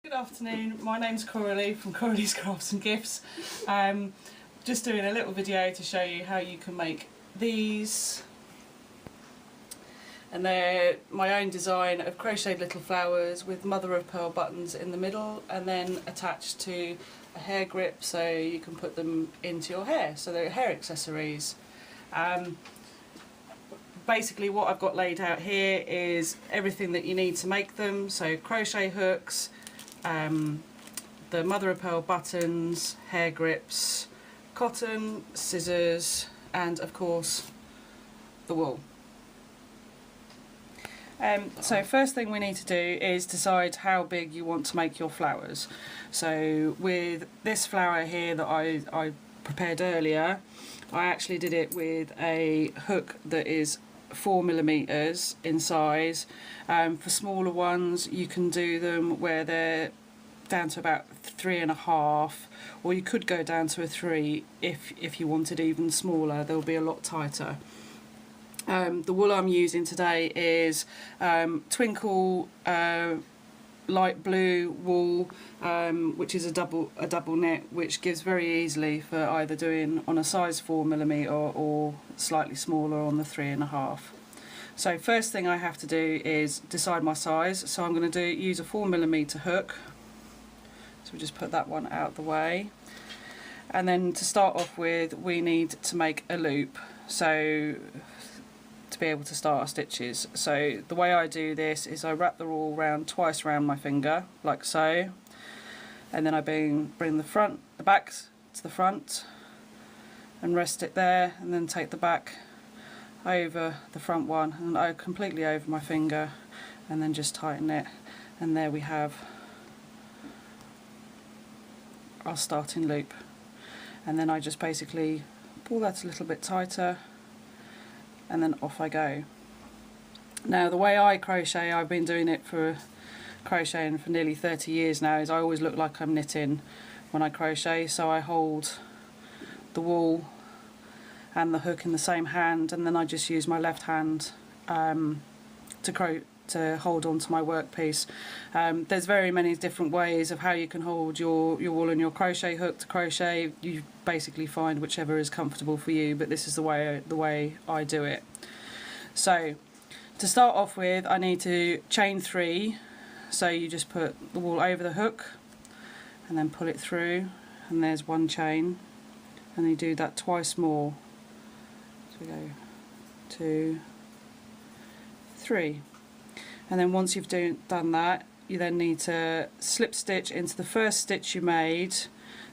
Good afternoon, my name's Coralie from Coralie's Crafts and Gifts. Just doing a little video to show you how you can make these. And they're my own design of crocheted little flowers with mother of pearl buttons in the middle and then attached to a hair grip so you can put them into your hair. So they're hair accessories. Basically what I've got laid out here is everything that you need to make them. So crochet hooks, the mother of pearl buttons, hair grips, cotton, scissors, and of course the wool. So first thing we need to do is decide how big you want to make your flowers. So with this flower here that I prepared earlier, I actually did it with a hook that is 4mm in size. For smaller ones you can do them where they're down to about 3.5, or you could go down to a 3 if you wanted even smaller. They'll be a lot tighter. The wool I'm using today is Twinkle light blue wool, which is a double knit, which gives very easily for either doing on a size 4mm or slightly smaller on the 3.5. So first thing I have to do is decide my size. So I'm going to use a 4mm hook. So we just put that one out the way, and then to start off with we need to make a loop. So to be able to start our stitches. So the way I do this is I wrap the wool round twice around my finger, like so, and then I bring the back to the front and rest it there, and then take the back over the front one and I completely over my finger, and then just tighten it, and there we have our starting loop. And then I just basically pull that a little bit tighter, and then off I go. Now the way I crochet, I've been doing it for crocheting for nearly 30 years now, is I always look like I'm knitting when I crochet. So I hold the wool and the hook in the same hand, and then I just use my left hand to hold on to my workpiece. There's very many different ways of how you can hold your wool and your crochet hook to crochet. You basically find whichever is comfortable for you, but this is the way I do it. So to start off with, I need to chain 3. So you just put the wool over the hook and then pull it through, and there's one chain, and you do that twice more. So we go 2, 3. And then once you've done that, you then need to slip stitch into the first stitch you made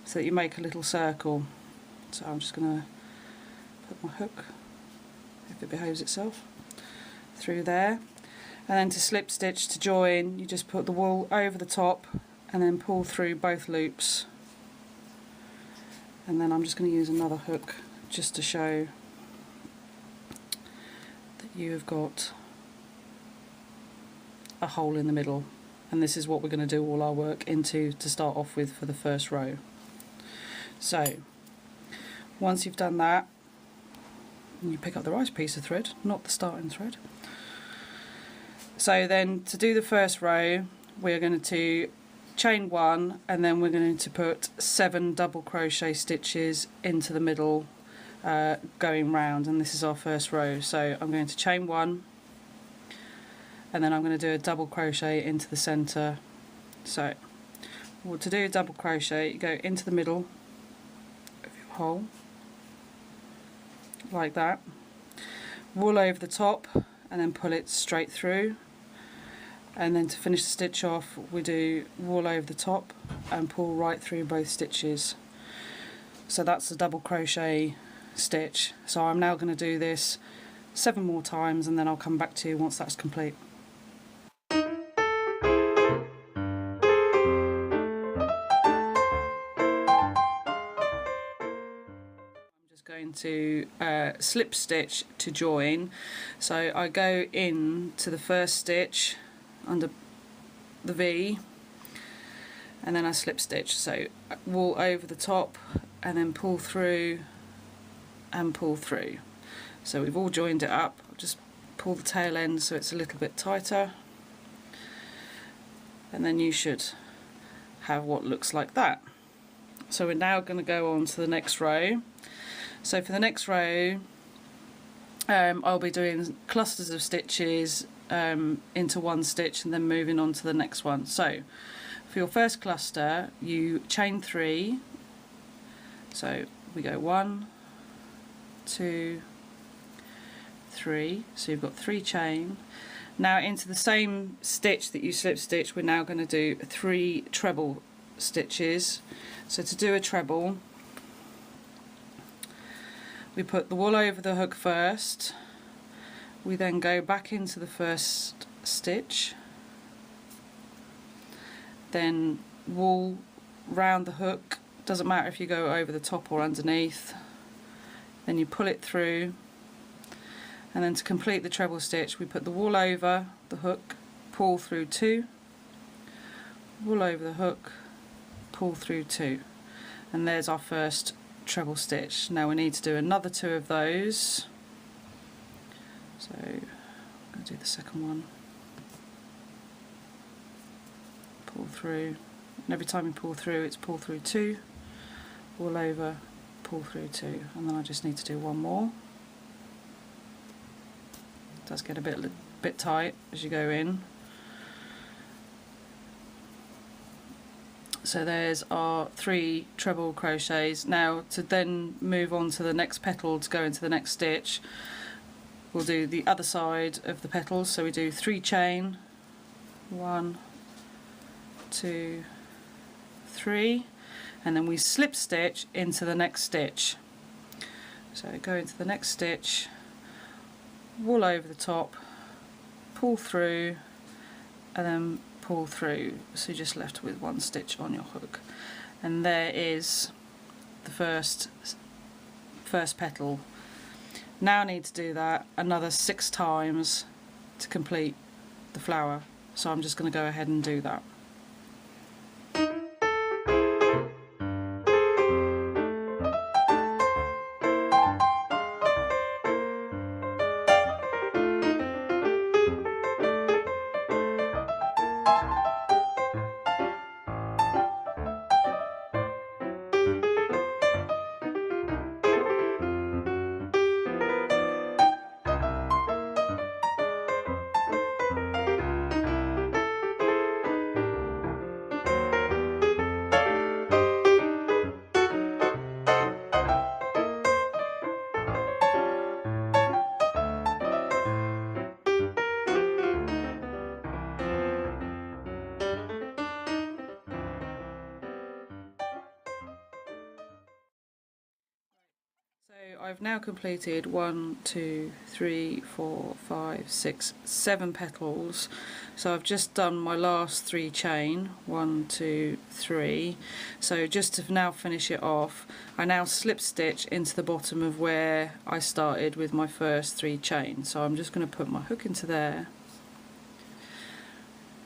so that you make a little circle. So I'm just going to put my hook, if it behaves itself, through there. And then to slip stitch to join, you just put the wool over the top and then pull through both loops. And then I'm just going to use another hook just to show that you have got a hole in the middle, and this is what we're going to do all our work into to start off with for the first row. So once you've done that, you pick up the right piece of thread, not the starting thread. So then to do the first row, we're going to chain 1, and then we're going to put 7 double crochet stitches into the middle, going round, and this is our first row. So I'm going to chain 1, and then I'm going to do a double crochet into the centre. So to do a double crochet, you go into the middle of your hole like that, wool over the top, and then pull it straight through. And then to finish the stitch off, we do wool over the top and pull right through both stitches. So that's the double crochet stitch. So I'm now going to do this 7 more times, and then I'll come back to you once that's complete. Going to slip stitch to join. So I go in to the first stitch under the V, and then I slip stitch. So wool over the top and then pull through and pull through. So we've all joined it up. I'll just pull the tail end so it's a little bit tighter, and then you should have what looks like that. So we're now going to go on to the next row. So for the next row, I'll be doing clusters of stitches into one stitch and then moving on to the next one. So for your first cluster, you chain 3. So we go 1, 2, 3. So you've got 3 chain. Now into the same stitch that you slip stitch, we're now going to do 3 treble stitches. So to do a treble, we put the wool over the hook first, we then go back into the first stitch, then wool round the hook, doesn't matter if you go over the top or underneath, then you pull it through, and then to complete the treble stitch we put the wool over the hook, pull through 2, wool over the hook, pull through 2, and there's our first treble stitch. Now we need to do another 2 of those, so I'm going to do the second one, pull through, and every time you pull through it's pull through 2, wool over, pull through 2, and then I just need to do one more. It does get a bit tight as you go in. So there's our 3 treble crochets. Now to then move on to the next petal to go into the next stitch, we'll do the other side of the petals. So we do 3 chain, 1, 2, 3, and then we slip stitch into the next stitch. So go into the next stitch, wool over the top, pull through, and then pull through, so you're just left with 1 stitch on your hook, and there is the first petal. Now I need to do that another 6 times to complete the flower, so I'm just going to go ahead and do that. So I've now completed 1, 2, 3, 4, 5, 6, 7 petals. So I've just done my last 3 chain, 1, 2, 3. So just to now finish it off, I now slip stitch into the bottom of where I started with my first 3 chain. So I'm just going to put my hook into there,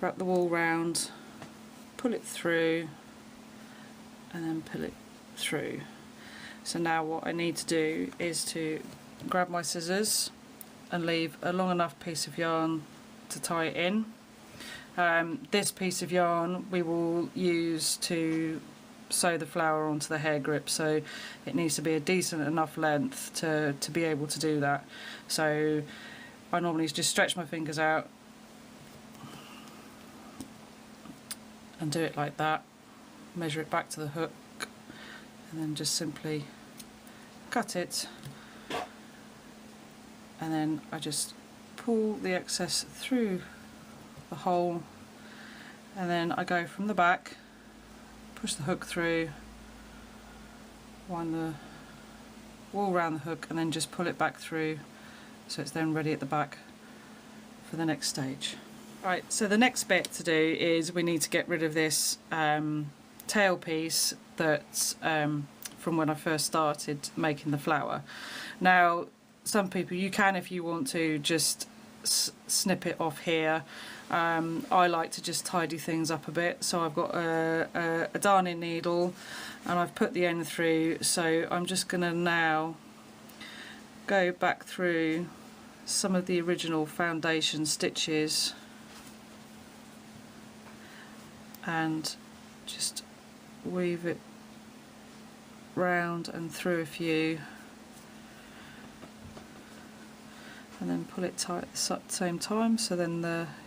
wrap the wool round, pull it through, and then pull it through. So now what I need to do is to grab my scissors and leave a long enough piece of yarn to tie it in. This piece of yarn we will use to sew the flower onto the hair grip, so it needs to be a decent enough length to be able to do that. So I normally just stretch my fingers out and do it like that, measure it back to the hook, and then just simply cut it, and then I just pull the excess through the hole, and then I go from the back, push the hook through, wind the wool around the hook, and then just pull it back through so it's then ready at the back for the next stage. Right, so the next bit to do is we need to get rid of this tail piece that's from when I first started making the flower. Now some people, you can, if you want to, just snip it off here. I like to just tidy things up a bit, so I've got a darning needle and I've put the end through, so I'm just going to now go back through some of the original foundation stitches and just weave it round and through a few, and then pull it tight at the same time, so then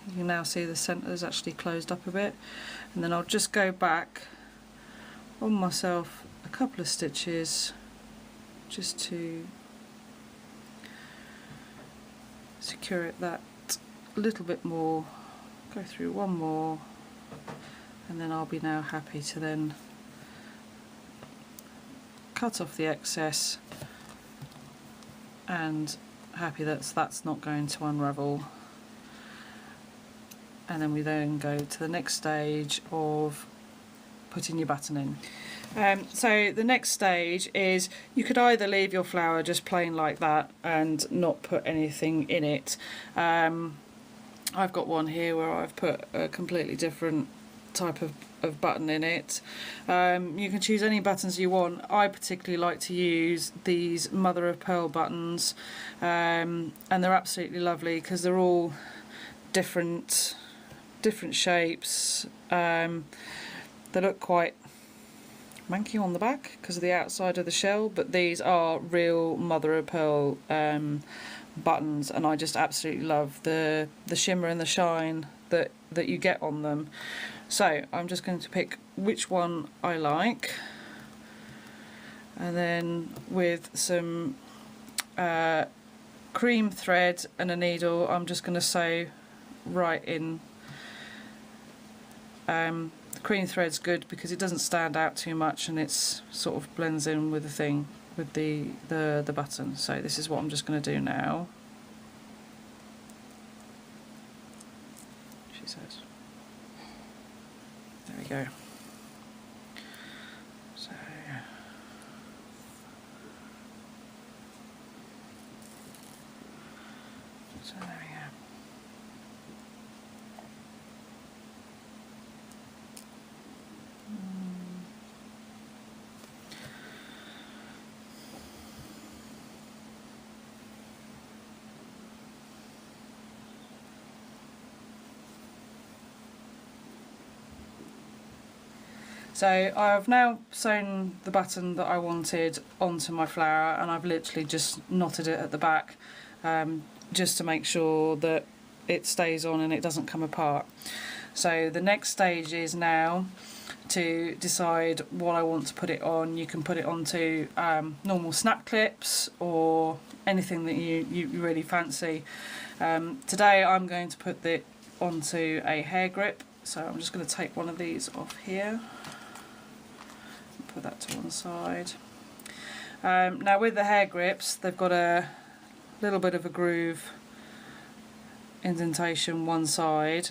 you can now see the centre is actually closed up a bit. And then I'll just go back on myself a couple of stitches just to secure it that a little bit more. Go through one more, and then I'll be now happy to then cut off the excess, and happy that's not going to unravel. And then we then go to the next stage of putting your button in. So the next stage is, you could either leave your flower just plain like that and not put anything in it. I've got one here where I've put a completely different type of button in it. You can choose any buttons you want. I particularly like to use these mother of pearl buttons, and they're absolutely lovely because they're all different shapes. They look quite manky on the back because of the outside of the shell, but these are real mother of pearl buttons, and I just absolutely love the shimmer and the shine that you get on them. So I'm just going to pick which one I like, and then with some cream thread and a needle I'm just going to sew right in. The cream thread's good because it doesn't stand out too much and it's sort of blends in with the thing, with the button. So this is what I'm just going to do now. She says. There we go. So there we go. So I've now sewn the button that I wanted onto my flower, and I've literally just knotted it at the back, just to make sure that it stays on and it doesn't come apart. So the next stage is now to decide what I want to put it on. You can put it onto normal snap clips or anything that you really fancy. Today I'm going to put it onto a hair grip, so I'm just going to take one of these off here. Put that to one side. Now with the hair grips, they've got a little bit of a groove indentation one side,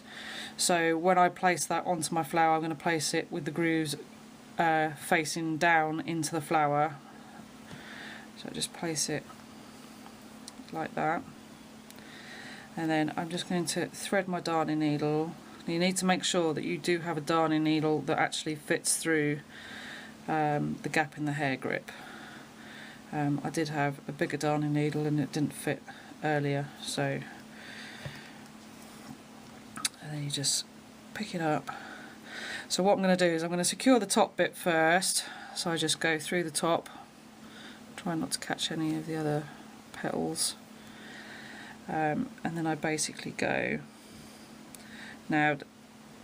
so when I place that onto my flower I'm going to place it with the grooves facing down into the flower. So just place it like that, and then I'm just going to thread my darning needle. You need to make sure that you do have a darning needle that actually fits through the gap in the hair grip. I did have a bigger darning needle and it didn't fit earlier, so and then you just pick it up. So what I'm going to do is I'm going to secure the top bit first, so I just go through the top, try not to catch any of the other petals, and then I basically go now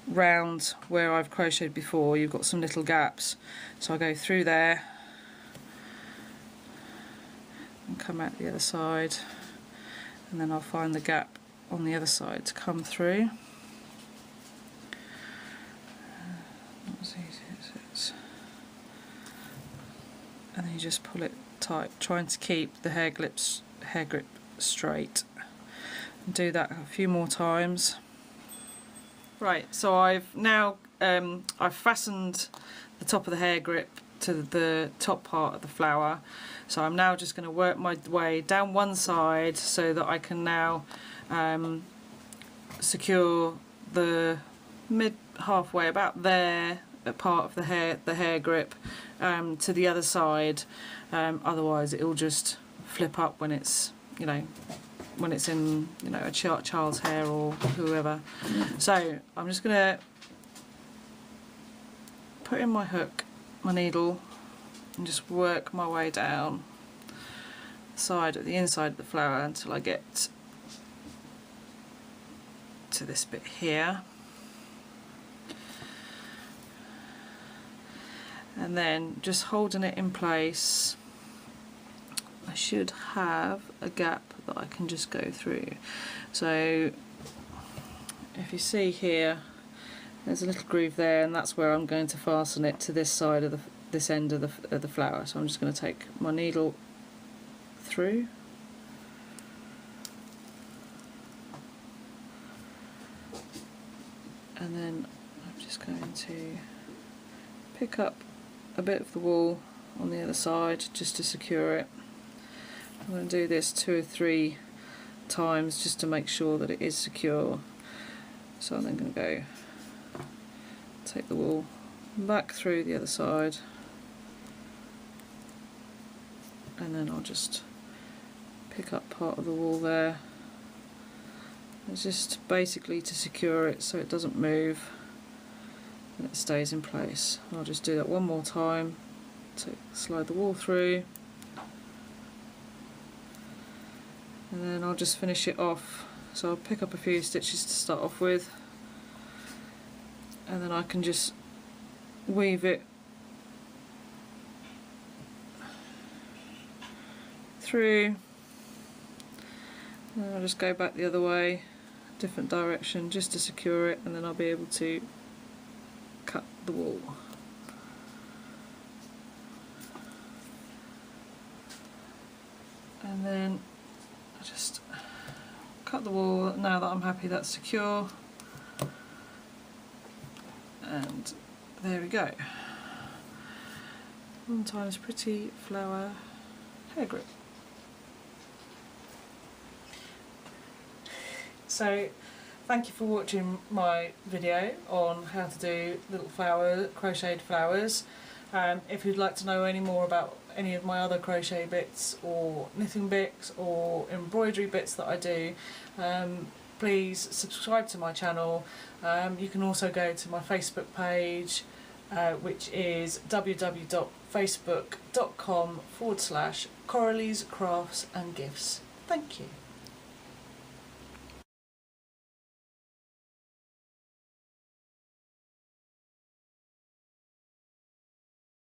round where I've crocheted before. You've got some little gaps, so I go through there and come out the other side, and then I'll find the gap on the other side to come through. Not as easy as it is. And then you just pull it tight, trying to keep the hair grip straight, and do that a few more times. Right, so I've now I've fastened the top of the hair grip to the top part of the flower, so I'm now just going to work my way down one side so that I can now secure the mid halfway, about there, part of the hair grip to the other side. Otherwise it will just flip up when it's, you know, when it's in, you know, a child's hair or whoever. So I'm just going to put in my hook, my needle, and just work my way down the inside of the flower until I get to this bit here. And then just holding it in place, I should have a gap that I can just go through. So if you see here, there's a little groove there, and that's where I'm going to fasten it to this side of this end of the flower. So I'm just going to take my needle through, and then I'm just going to pick up a bit of the wool on the other side just to secure it. I'm going to do this 2 or 3 times just to make sure that it is secure. So I'm then going to go take the wool back through the other side, and then I'll just pick up part of the wool there. It's just basically to secure it so it doesn't move and it stays in place. I'll just do that one more time to slide the wool through, and then I'll just finish it off. So I'll pick up a few stitches to start off with, and then I can just weave it through, and I'll just go back the other way, different direction, just to secure it, and then I'll be able to cut the wool. And then I just cut the wool now that I'm happy that's secure, and there we go. One times pretty flower hair grip. So thank you for watching my video on how to do little crocheted flowers. If you'd like to know any more about any of my other crochet bits or knitting bits or embroidery bits that I do, please subscribe to my channel. You can also go to my Facebook page, which is www.facebook.com/Coralie's Crafts and Gifts. Thank you.